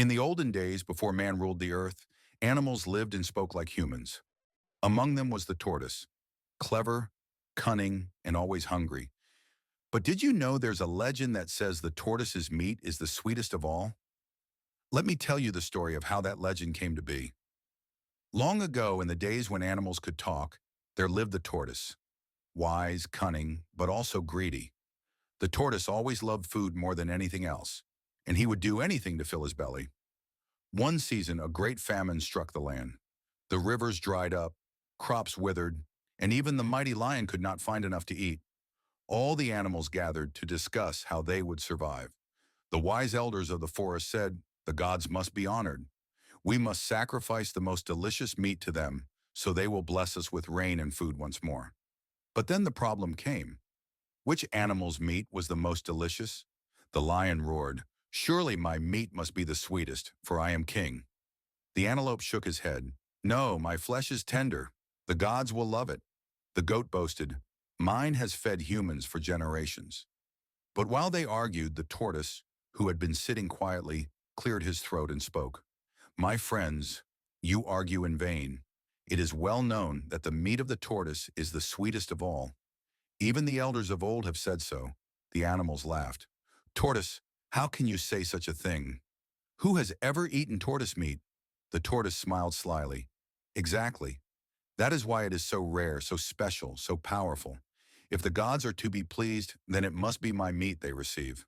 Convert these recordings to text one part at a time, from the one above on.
In the olden days, before man ruled the earth, animals lived and spoke like humans. Among them was the tortoise, clever, cunning, and always hungry. But did you know there's a legend that says the tortoise's meat is the sweetest of all? Let me tell you the story of how that legend came to be. Long ago, in the days when animals could talk, there lived the tortoise, wise, cunning, but also greedy. The tortoise always loved food more than anything else, and he would do anything to fill his belly. One season, a great famine struck the land. The rivers dried up, crops withered, and even the mighty lion could not find enough to eat. All the animals gathered to discuss how they would survive. The wise elders of the forest said, "The gods must be honored. We must sacrifice the most delicious meat to them, so they will bless us with rain and food once more." But then the problem came. Which animal's meat was the most delicious? The lion roared, "Surely my meat must be the sweetest, for I am king." The antelope shook his head. "No, my flesh is tender. The gods will love it." The goat boasted, "Mine has fed humans for generations." But while they argued, the tortoise, who had been sitting quietly, cleared his throat and spoke. "My friends, you argue in vain. It is well known that the meat of the tortoise is the sweetest of all. Even the elders of old have said so." The animals laughed. "Tortoise, how can you say such a thing? Who has ever eaten tortoise meat?" The tortoise smiled slyly. "Exactly. That is why it is so rare, so special, so powerful. If the gods are to be pleased, then it must be my meat they receive."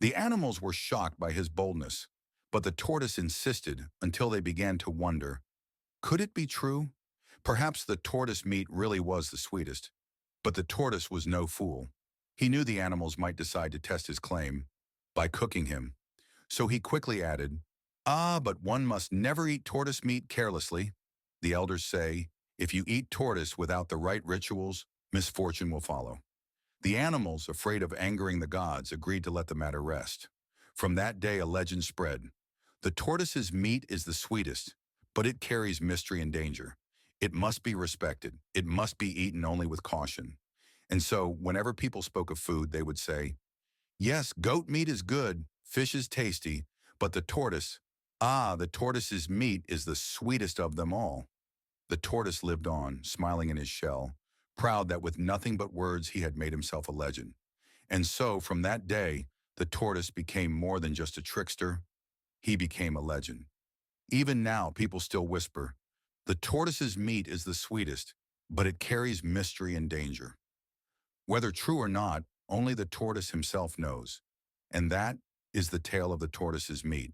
The animals were shocked by his boldness, but the tortoise insisted until they began to wonder. Could it be true? Perhaps the tortoise meat really was the sweetest. But the tortoise was no fool. He knew the animals might decide to test his claim by cooking him. So he quickly added, "But one must never eat tortoise meat carelessly. The elders say, if you eat tortoise without the right rituals, misfortune will follow." The animals, afraid of angering the gods, agreed to let the matter rest. From that day, a legend spread. The tortoise's meat is the sweetest, but it carries mystery and danger. It must be respected. It must be eaten only with caution. And so, whenever people spoke of food, they would say, "Yes, goat meat is good, fish is tasty, but the tortoise's meat is the sweetest of them all." The tortoise lived on, smiling in his shell, proud that with nothing but words he had made himself a legend. And so, from that day, the tortoise became more than just a trickster. He became a legend. Even now, people still whisper, "The tortoise's meat is the sweetest, but it carries mystery and danger." Whether true or not, only the tortoise himself knows. And that is the tale of the tortoise's meat.